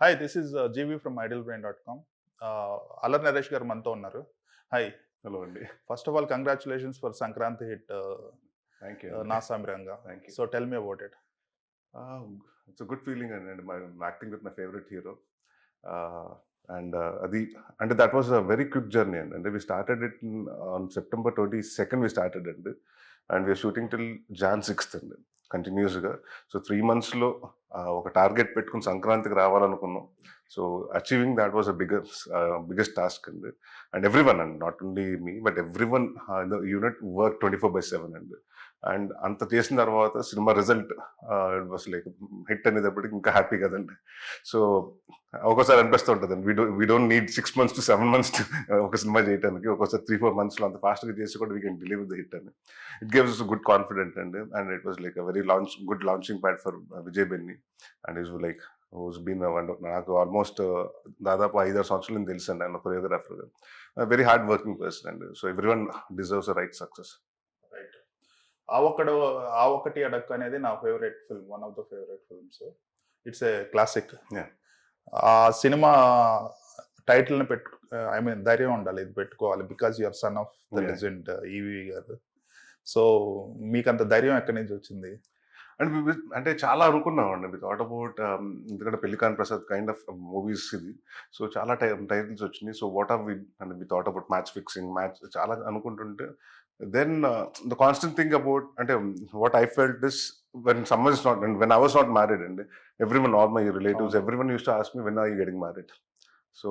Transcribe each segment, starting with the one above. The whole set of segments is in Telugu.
Hi, this is Jeevi from idlebrain.com. Allari Naresh garu మనతో ఉన్నారు. హాయ్. హలో అండి. First of all congratulations for Sankranti hit thank you నా అండి. Samiranga. Thank you. So tell me about it. It's good feeling అండి. Acting with my favourite hero. And అది అంటే that was a very quick journey అండి. అంటే we started it on September 22 we started అండి. And we're shooting till Jan 6th అండి కంటిన్యూస్గా. సో 3 monthsలో ఒక టార్గెట్ పెట్టుకుని సంక్రాంతికి రావాలనుకున్నాం. So achieving that was a biggest task అండి. అండ్ ఎవ్రీ వన్ అండి, not only me but every one in the unit work 24/7 అండి. అండ్ అంత చేసిన తర్వాత cinema result it was like hit అనేటప్పటికి ఇంకా హ్యాపీ కదండి. సో ఒక్కోసారి అనిపిస్తూ ఉంటుంది, we don't need 6 months to 7 months ఒక సినిమా చేయడానికి. ఒక్కోసారి 3-4 monthsలో అంత ఫాస్ట్గా చేసి కూడా we can deliver the hit అని. ఇట్ గివ్స్ గుడ్ కాన్ఫిడెంట్ అండి. And it was like a very good launching pad for Vijay Binny. And is like who's been నాకు ఆల్మోస్ట్ దాదాపు 5-6 సంవత్సరాలు నేను తెలుసు అండి ఆయన కొరియోగ్రాఫర్గా. వెరీ హార్డ్ వర్కింగ్ పర్సన్ అండి. So everyone deserves a right success. Right. ఆ ఒక్కటి అడక్ అనేది నా favourite film, one of the favourite films. It's a classic. Yeah. ఆ సినిమా టైటిల్ని ఐ మీన్ ధైర్యం ఉండాలి, ఇది పెట్టుకోవాలి, because you're son of the Yeah. Legend EVV garu. So మీకు అంత ధైర్యం ఎక్కడి నుంచి వచ్చింది? అండ్ అంటే చాలా అనుకున్నామండి. వి థాట్ అబౌట్ ఎందుకంటే Pellikaani Prasad kind of movies ఇది. సో చాలా టైటిల్స్ వచ్చినాయి. So what are we and we thought about match fixing, match చాలా అనుకుంటుంటే then the constant thing about అంటే what I felt this when summer is not and when I was not married అండి. Every one, all my relatives, every one use to ask me when are you getting married. So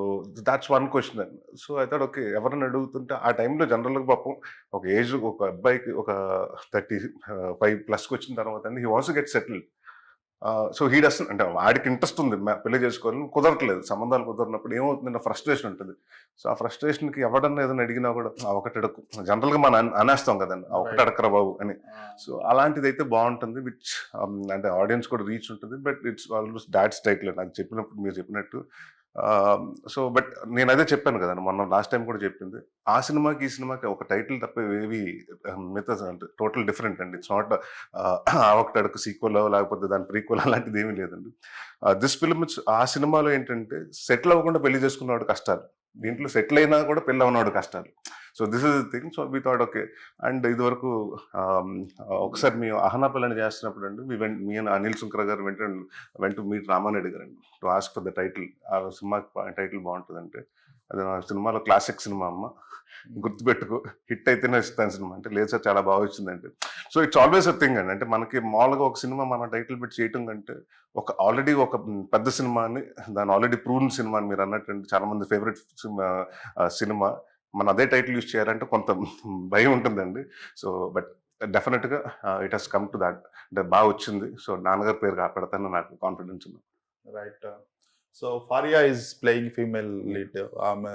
that's one question అండి. సో ఐ థాట్ ఓకే, ఎవరైనా అడుగుతుంటే ఆ టైంలో జనరల్గా పాపం ఒక ఏజ్, ఒక అబ్బాయికి ఒక 35+ వచ్చిన తర్వాత అండి he wants to get settled. So he does అంటే వాడికి ఇంట్రెస్ట్ ఉంది పెళ్లి చేసుకోవాలని, కుదరట్లేదు, సంబంధాలు కుదరినప్పుడు ఏమవుతుంది, ఫ్రస్ట్రేషన్ ఉంటుంది. సో ఆ ఫ్రస్ట్రేషన్కి ఎవడన్నా ఏదైనా అడిగినా కూడా ఒకటి అడకు, జనరల్గా మనం అనేస్తాం కదండి, ఆ ఒకటి అడక్కరా బాబు అని. సో అలాంటిది అయితే బాగుంటుంది, విచ్ అంటే ఆడియన్స్ కూడా రీచ్ ఉంటుంది. But it's almost dots title నాకు చెప్పినప్పుడు, మీరు చెప్పినట్టు. సో బట్ నేను అదే చెప్పాను కదండి మొన్న లాస్ట్ టైం కూడా చెప్పింది, ఆ సినిమాకి ఈ సినిమాకి ఒక టైటిల్ తప్ప ఏవి మిగతా అంటే టోటల్ డిఫరెంట్ అండి. ఇట్స్ నాట్ ఆ ఒకటి అడుగు సీక్వెల్ లేకపోతే దాని ప్రీక్వెల్ అలాంటిది ఏమీ లేదండి. దిస్ ఫిల్మ్ ఆ సినిమాలో ఏంటంటే సెటిల్ అవ్వకుండా పెళ్లి చేసుకున్నవాడు కష్టాలు, దీంట్లో సెటిల్ అయినా కూడా పెళ్ళి అవ్వనాడు కష్టాలు. So this is the thing. So we thought okay. And ఇది వరకు ఒకసారి మేము అహనా పిల్లని చేస్తున్నప్పుడు అండి మీ అనిల్ సుంకర గారు వెంట మీట్ రామారెడ్డి గారు అండి to ask for the title. ఆ సినిమా టైటిల్ బాగుంటుందంటే, అది నా సినిమాలో క్లాసిక్ సినిమా అమ్మ, గుర్తుపెట్టుకో, హిట్ అయితేనే ఇస్తాను సినిమా అంటే, లేదు సార్ చాలా బాగా వచ్చిందంటే. So it's always a thing అండి. అంటే మనకి మామూలుగా ఒక సినిమా మన టైటిల్ పెట్టి చేయటం కంటే, ఆల్రెడీ ఒక పెద్ద సినిమాని, దాని ఆల్రెడీ ప్రూవ్న్ సినిమాని మీరు అన్నట్టు చాలా మంది ఫేవరెట్ సినిమా మన అదే టైటిల్ యూజ్ చేయాలంటే కొంత భయం ఉంటుందండి. సో బట్ డెఫినెట్గా it has come to that, అంటే బాగా వచ్చింది. సో నాన్నగారి పేరు కాపాడతాను నాకు కాన్ఫిడెన్స్ ఉంది. Right. So Faria is playing female lead. ఆమె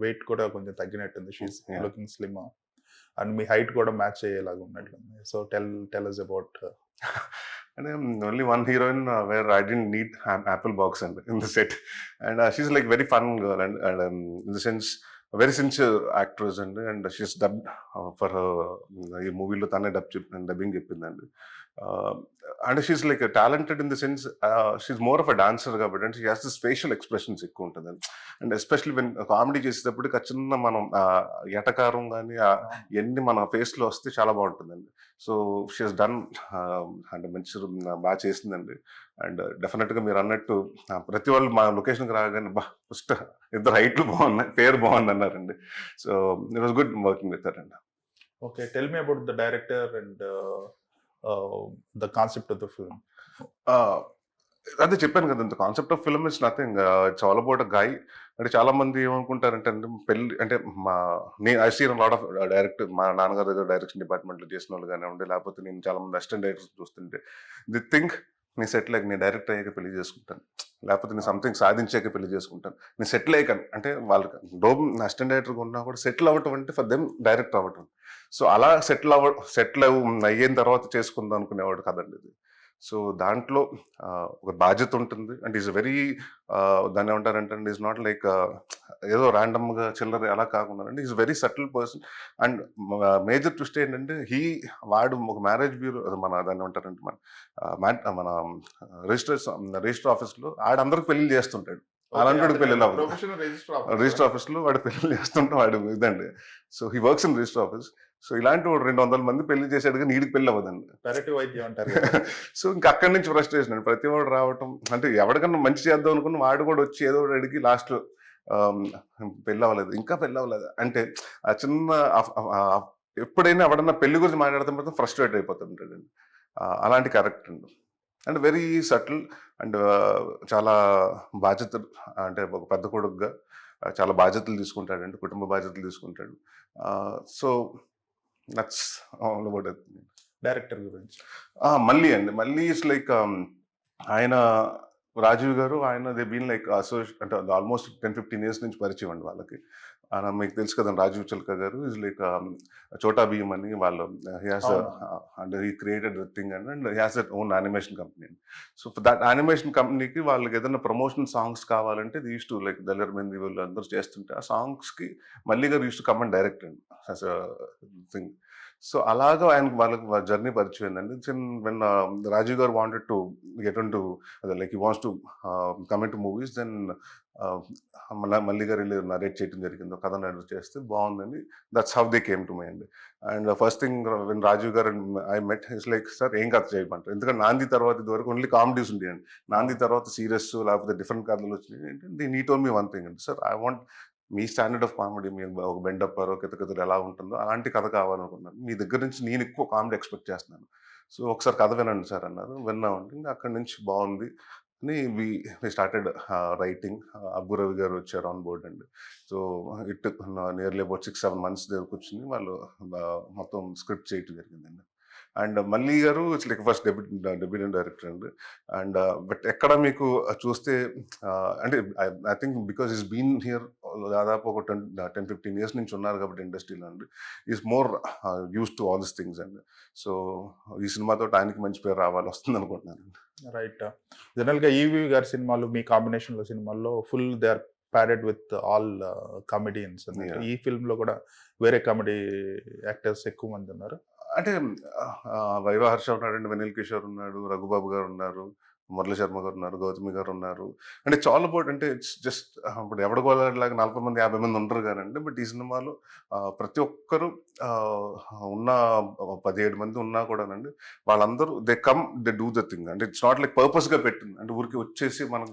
వెయిట్ కూడా కొంచెం తగ్గినట్టుంది. She's Yeah. Looking slim and మీ హైట్ కూడా మ్యాచ్ అయ్యేలాగా ఉన్నట్లుంది. So tell us about. అంటే only one heroine where I didn't need apple box and in the set. And she's like very fun girl and in the sense very sincere actress అండి. అండ్ షీస్ డబ్ ఫర్ ఈ మూవీలో తనే డబ్బింగ్ చెప్పిందండి. And she's like talented in the sense she's more of a dancer కాబట్టి, and she has this facial expressions ఎక్కువ ఉంటుందండి. అండ్ ఎస్పెషల్లీ వెన్ కామెడీ చేసేటప్పుడు చిన్న మనం ఎటకారం కానీ ఎన్ని మన ఫేస్లో వస్తే చాలా బాగుంటుందండి. సో షీ హస్ డన్ అంటే మంచి బాగా చేసిందండి. అండ్ డెఫినెట్గా మీరు అన్నట్టు ప్రతి వాళ్ళు మా లొకేషన్కి రాగానే ఫస్ట్ ఇద్దరు హైట్లు బాగున్నాయి, పేరు బాగుంది అన్నారండి. So it was good working with her అండి. Okay, tell me about the director and the concept of the film. అదే చెప్పాను కదా, the concept of film is nothing, it's all about a guy. అంటే చాలా మంది ఏమనుకుంటారంటే అండి, పెళ్లి అంటే I seen lot of director, మా నాన్నగారి దగ్గర డైరెక్షన్ డిపార్ట్మెంట్లో చేసిన వాళ్ళు కానివ్వండి, లేకపోతే నేను చాలా మంది అసిస్టెంట్ డైరెక్టర్స్ చూస్తుంటే ది థింక్ నేను సెటిల్ అయ్యాక, నేను డైరెక్టర్ అయ్యాక పెళ్లి చేసుకుంటాను, లేకపోతే నేను సంథింగ్ సాధించాక పెళ్లి చేసుకుంటాను, నేను సెటిల్ అయ్యాక అంటే వాళ్ళకి అసిస్టెంట్ డైరెక్టర్గా ఉన్నా కూడా సెటిల్ అవ్వటం అంటే ఫర్ దెమ్ డైరెక్టర్ అవ్వటం. సో అలా సెటిల్ అయిన తర్వాత చేసుకుందాం అనుకునేవాడు కదండి ఇది. సో దాంట్లో ఒక బాధ్యత ఉంటుంది. అండ్ ఈజ్ వెరీ దాన్ని ఏమంటారంటే ఈజ్ నాట్ లైక్ ఏదో ర్యాండమ్గా చిల్లర అలా కాకుండా అండి is very subtle person. And major twist ఏంటంటే వాడు ఒక మ్యారేజ్ బ్యూరో మన దాన్ని ఏమంటారంటే మన రిజిస్టర్ ఆఫీస్లో ఆడందరికి పెళ్లి చేస్తుంటాడు. అలాంటి పెళ్ళి అవ్వదు. ప్రొఫెషనల్ రిజిస్టర్ ఆఫీస్లో వాడు పెళ్లి చేస్తుంటే వాడు ఇదండి. So he works in register office. So ఇలాంటి 200 మంది పెళ్లి చేసాడు కానీ వీడికి పెళ్లి అవ్వదండి. పెరటి వైద్యం అంటారు. సో ఇంకా అక్కడి నుంచి ఫ్రస్ట్రేషన్ అండి. ప్రతి వాడు రావటం అంటే ఎవరికన్నా మంచి చేద్దాం అనుకుని వాడు కూడా వచ్చి ఏదో ఒకటి అడిగి లాస్ట్లో పెళ్ళి అవ్వలేదు, ఇంకా పెళ్ళి అవ్వలేదు అంటే ఆ చిన్న ఎప్పుడైనా ఎవడన్నా పెళ్లి గురించి మాట్లాడితే ఫ్రస్ట్రేట్ అయిపోతుంటాడండి. అలాంటి క్యారెక్టర్ అండి. అండ్ వెరీ సటిల్ అండ్ చాలా బాధ్యతలు అంటే ఒక పెద్ద కొడుకుగా చాలా బాధ్యతలు తీసుకుంటాడండి, కుటుంబ బాధ్యతలు తీసుకుంటాడు. So that's all about it. Director గురించి మళ్ళీ అండి మళ్ళీ ఇట్స్ లైక్ ఆయన రాజీవ్ గారు ఆయన దే బీన్ లైక్ అంటే ఆల్మోస్ట్ 10-15 years నుంచి పరిచయం అండి వాళ్ళకి. మీకు తెలుసు కదా రాజీవ్ చిల్కా గారు ఈజ్ లైక్ చోటా భీమ్ అని వాళ్ళు and he created thing and he has that own animation company. So that animation కంపెనీకి వాళ్ళకి ఏదైనా ప్రమోషన్ సాంగ్స్ కావాలంటే they use to like Daler Mehndi వీళ్ళు అందరూ చేస్తుంటే ఆ సాంగ్స్కి Malli garu use to come and direct అండి యాజ్ అ థింగ్. సో అలాగా ఆయనకు వాళ్ళకి జర్నీ పరిచయం అయిందండి. When Rajiv garu wanted to get into like he wants to come into movies then మళ్ళీ గారు వెళ్ళి నరేట్ చేయడం జరిగింది, కథ నరేట్ చేస్తే బాగుందండి. That's how they came to me అండి. And first thing when Rajiv garu I met is like sir ఏం కథ చేయమంటారు, ఎందుకంటే నాంది తర్వాత ఇది వరకు ఓన్లీ కామెడీస్ ఉండేయండి. నాంది తర్వాత సీరియస్ లేకపోతే డిఫరెంట్ కథలు వచ్చినాయి ఏంటంటే నీ టోల్ మీ వన్ థింగ్ అండి సార్, ఐ వాంట్ మీ స్టాండర్డ్ ఆఫ్ కామెడీ మీ ఒక బెండప్పారో కితకితలు ఎలా ఉంటుందో అలాంటి కథ కావాలనుకున్నాను. మీ దగ్గర నుంచి నేను ఎక్కువ కామెడీ ఎక్స్పెక్ట్ చేస్తున్నాను. సో ఒకసారి కథ వినండి సార్ అన్నారు. విన్నామండి. ఇంకా అక్కడి నుంచి బాగుంది అని వి స్టార్టెడ్ రైటింగ్. అబ్బు రవి గారు వచ్చారు ఆన్ బోర్డ్ అండి. So it nearly about 6-7 months దగ్గర కూర్చుని వాళ్ళు మొత్తం స్క్రిప్ట్ చేయటం జరిగిందండి. And Malli garu it's like first debutant director అండి. అండ్ బట్ ఎక్కడ మీకు చూస్తే అంటే I think because is been here దాదాపు ఒక 10-15 years నుంచి ఉన్నారు కాబట్టి ఇండస్ట్రీలో అండి is more use to all this things అండి. సో ఈ సినిమాతో ఆయనకి మంచి పేరు రావాలి వస్తుంది అనుకుంటున్నాను. రైట్. జనరల్గా ఈవి గారి సినిమాలు మీ కాంబినేషన్లో సినిమాల్లో full they are padded with all comedians. ఈ ఫిల్మ్లో కూడా వేరే కామెడీ యాక్టర్స్ ఎక్కువ మంది ఉన్నారు. అంటే వైవా హర్ష ఉన్నాడండి, వెనిల్ కిషోర్ ఉన్నాడు, రఘుబాబు గారు ఉన్నారు, మురళీ శర్మ గారు ఉన్నారు, గౌతమి గారు ఉన్నారు. అంటే చాలా బోట్ అంటే ఇట్స్ జస్ట్ ఇప్పుడు ఎవడగోలాగా 40 మంది 50 మంది ఉండరు కానండి. బట్ ఈ సినిమాలో ప్రతి ఒక్కరు ఉన్న 17 మంది ఉన్నా కూడానండి వాళ్ళందరూ they come they do the thing. అంటే ఇట్స్ నాట్ లైక్ పర్పస్గా పెట్టింది అంటే ఊరికి వచ్చేసి మనకు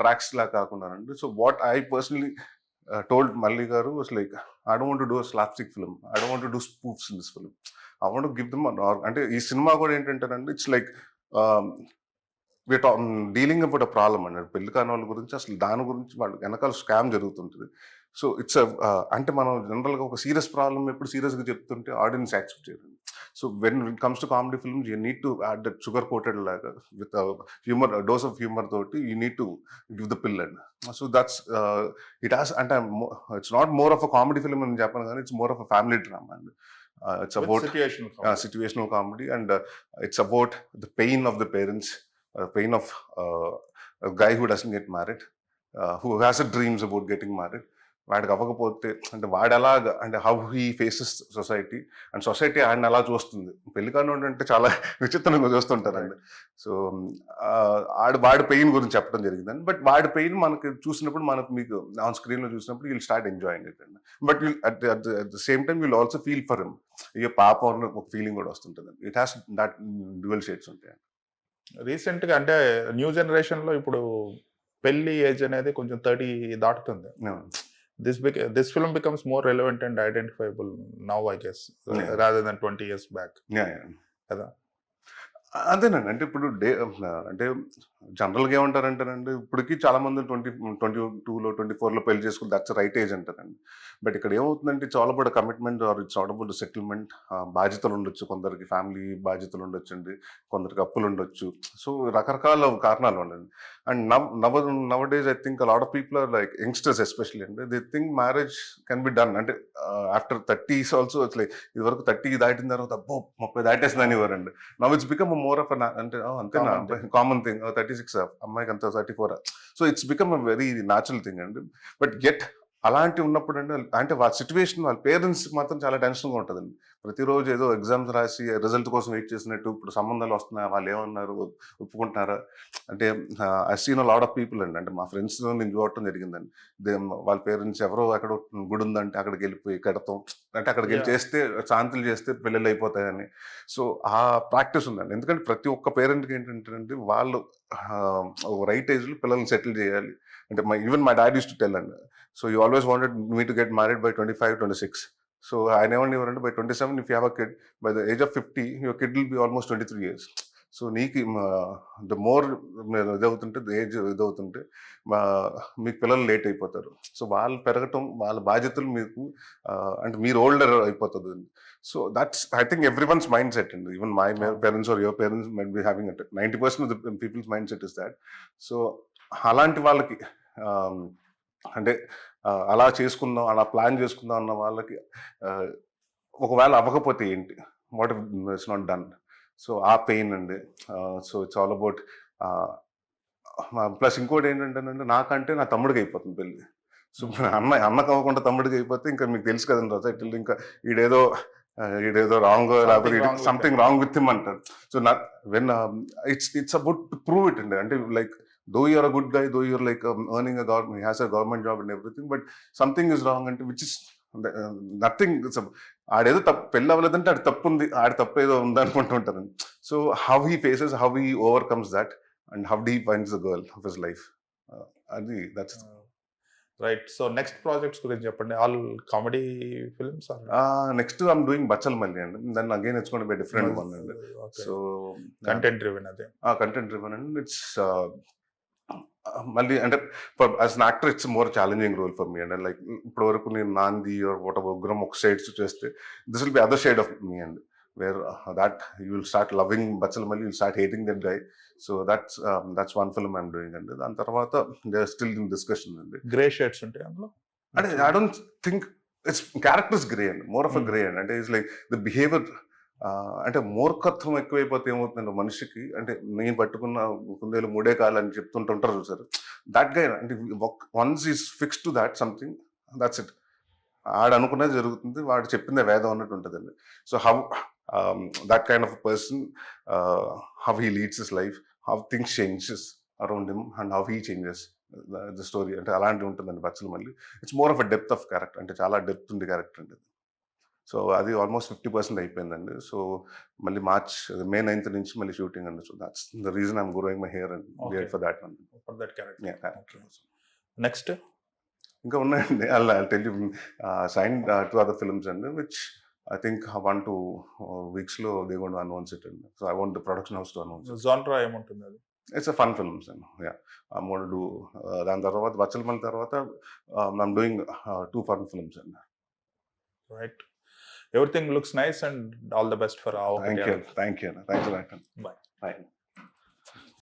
ట్రాక్స్ లా కాకుండానండి. So what I personally told Malli garu was like, I don't want to do a slapstick film. I don't want to do spoofs in this film. I want to give them అంటే ఈ సినిమా కూడా ఏంటంటేనండి it's like we're dealing about a problem అండి. పెళ్లి కాని వాళ్ళ గురించి అసలు దాని గురించి వాళ్ళ వెనకాల స్కామ్ జరుగుతుంటుంది. సో ఇట్స్ అంటే మనం జనరల్గా ఒక సీరియస్ ప్రాబ్లమ్ ఎప్పుడు సీరియస్గా చెప్తుంటే ఆడియన్స్ యాక్సెప్ట్ చేయరు. So when it comes to comedy films you need to add that sugar coated లాగా with humour dose of humour తోటి you need to give the pill and so that's it has అంటే it's not more of a comedy film అని చెప్పను కానీ it's more of a family drama and it's about situational comedy and it's about the pain of the parents, pain of a guy who doesn't get married, who has a dreams about getting married. వాడికి అవ్వకపోతే అంటే వాడు ఎలాగ అంటే how he faces society and society ఆయన ఎలా చూస్తుంది. పెళ్లి కానివాడు అంటే చాలా విచిత్రంగా చూస్తుంటారండి. సో వాడి పెయిన్ గురించి చెప్పడం జరిగిందండి. బట్ వాడి పెయిన్ మనకి చూసినప్పుడు మనకు మీకు ఆన్ స్క్రీన్లో చూసినప్పుడు విల్ స్టార్ట్ ఎంజాయింగ్ ఇట్ అండి. But will at the same time will also feel for him. ఇక పాప ఒక ఫీలింగ్ కూడా వస్తుంటుంది. It has that dual shades ఉంటాయండి. రీసెంట్గా అంటే న్యూ జనరేషన్లో ఇప్పుడు పెళ్లి ఏజ్ అనేది కొంచెం 30 దాటుతుంది. This film becomes more relevant and identifiable now, I guess, rather than 20 years back. కదా అదేనండి. అంటే ఇప్పుడు అంటే జనరల్‌గా ఏమంటారంటేనండి, ఇప్పటికి చాలా మంది 22లో, 24లో పెళ్లి చేసుకుంటే దట్స్ రైట్ ఏజ్ అంటారండి. బట్ ఇక్కడ ఏమవుతుందంటే it's all about commitment or it's all about settlement. బాధ్యతలు ఉండొచ్చు, కొందరికి ఫ్యామిలీ బాధ్యతలు ఉండొచ్చండి, కొందరికి అప్పులు ఉండొచ్చు. సో రకరకాల కారణాలు ఉండండి. And nowadays I think lot of people are like youngsters especially అండి, they think marriage can be done అంటే ఆఫ్టర్ 30s ఆల్సో. అసలు ఇదివరకు 30 దాటిన తర్వాత అబ్బో 30 దాటేసిందని ఇవ్వరండి. Now it's become more of అంటే అంతేనా Common thing. Common thing. 36 అమ్మాయికి అంత 34. So it's become a very natural thing అండి. బట్ గెట్ అలాంటి ఉన్నప్పుడు అండి, అంటే వాళ్ళ సిచ్యువేషన్ వాళ్ళ పేరెంట్స్ మాత్రం చాలా టెన్షన్గా ఉంటుందండి. ప్రతిరోజు ఏదో ఎగ్జామ్స్ రాసి రిజల్ట్ కోసం వెయిట్ చేసినట్టు, ఇప్పుడు సంబంధాలు వస్తున్నాయి, వాళ్ళు ఏమన్నారు, ఒప్పుకుంటున్నారా అంటే. I seen a lot of people అండి, అంటే మా ఫ్రెండ్స్ నేను చూడటం జరిగిందండి. వాళ్ళ పేరెంట్స్ ఎవరో అక్కడ గుడి ఉందంటే అక్కడికి వెళ్ళిపోయి కడతాం, అంటే అక్కడికి వెళ్ళి చేస్తే శాంతులు చేస్తే పెళ్ళిళ్ళు అయిపోతాయని. సో ఆ ప్రాక్టీస్ ఉందండి. ఎందుకంటే ప్రతి ఒక్క పేరెంట్కి ఏంటంటే వాళ్ళు రైట్ ఏజ్లో పిల్లల్ని సెటిల్ చేయాలి. అంటే even my dad used to tell అండి, so you always wanted me to get married by 25, 26. So ఆయన ఏమనేవారంటే by 27 if you have a kid, by the age of 50 your kid will be almost 23 years. So నీకు ద మోర్ ఇదవుతుంటే, ఏజ్ ఇదవుతుంటే మీకు పిల్లలు లేట్ అయిపోతారు. సో వాళ్ళు పెరగటం, వాళ్ళ బాధ్యతలు మీకు అంటే మీరు ఓల్డర్ అయిపోతుంది. So that's I think everyone's mind set అండి. Even my parents or your parents might be having 90% of the people's mind set is that. So అలాంటి వాళ్ళకి అంటే అలా చేసుకుందాం, అలా ప్లాన్ చేసుకుందాం అన్న వాళ్ళకి ఒకవేళ అవ్వకపోతే ఏంటి, what it's not done. So ఆ పెయిన్ అండి. So it's all about. Plus ఇంకోటి ఏంటంటేనండి, నాకంటే నా తమ్ముడికి అయిపోతుంది పెళ్ళి. సో అన్నకు అవ్వకుండా తమ్ముడికి అయిపోతే ఇంకా మీకు తెలుసు కదండి సొసైటీలో, ఇంకా ఈడేదో రాంగ్, లేకపోతే సంథింగ్ రాంగ్ విత్ హిమ్ అంటారు. సో నా when it's about to prove it అండి. అంటే like though you're a good guy, though you're like earning a government, he has a government job and everything, but something is wrong, and which is nothing. ఆడేదో తప్పు, పెళ్ళి అవ్వలేదంటే ఆడు తప్పు ఉంది, ఆడి తప్పు ఏదో ఉందనుకుంటూ ఉంటారండి. So how he faces, how he overcomes that, and how he finds the girl of his life. అది that's right. So next projects గురించి చెప్పండి. All comedy films? Next I'm doing Bachhala Malli అండి. Then again it's going to be different one అండి. సో కంటెంట్ డ్రివెన్ అదే. కంటెంట్ డ్రివెన్ అండి. ఇట్స్ మళ్ళీ అంటే as an actor it's more challenging role for me and like ఇప్పటి వరకు నేను నాంది ఆర్ వాట్ ఉగ్రం ఒక సైడ్స్ చేస్తే, this will be other side of me and where that you will start loving Bachhala Malli, will start hating that guy. So that's one film I'm doing అండి. దాని తర్వాత they are still in discussion అండి. గ్రే షేడ్స్ ఉంటాయి అందులో? అంటే I don't think it's characters grey అండి, మోర్ ఆఫ్ అ గ్రే అండి. అంటే ఇట్స్ లైక్ ద బిహేవియర్. అంటే మూర్ఖత్వం ఎక్కువైపోతే ఏమవుతుందండి మనిషికి, అంటే నేను పట్టుకున్న కుందేలు మూడే కాలు అని చెప్తుంటుంటారు చూసారు, దట్ గై. అంటే once is fix to that something, that's it. ఆడు అనుకున్నది జరుగుతుంది, వాడు చెప్పిందే వేదం అన్నట్టు ఉంటుందండి. So how that kind of person, how he leads his life, how things changes around him and how he changes the story, అంటే అలాంటివి ఉంటుందండి బచ్చలు మళ్ళీ. It's more of a depth of character, అంటే చాలా డెప్త్ ఉంది క్యారెక్టర్ అండి. సో అది ఆల్మోస్ట్ 50% అయిపోయిందండి. సో మళ్ళీ May 9th నుంచి మళ్ళీ షూటింగ్ అండి. So that's the reason I'm growing my hair and beard for that one. For that character. Next ఇంకా ఉన్నాయండి. I'll tell you, signed 2 other films అండి, which I think 1-2 weeks లో they going to announce it అండి. So I want the production house to announce it. Genre ఏముంటుంది అది? It's a fun films అండి. Yeah, I'm going to do దాని తర్వాత బచ్చల్ మళ్ళీ తర్వాత I'm doing 2 fun films అండి. Right. Everything looks nice and all the best for our. Thank you. Thanks a lot. Bye. Bye.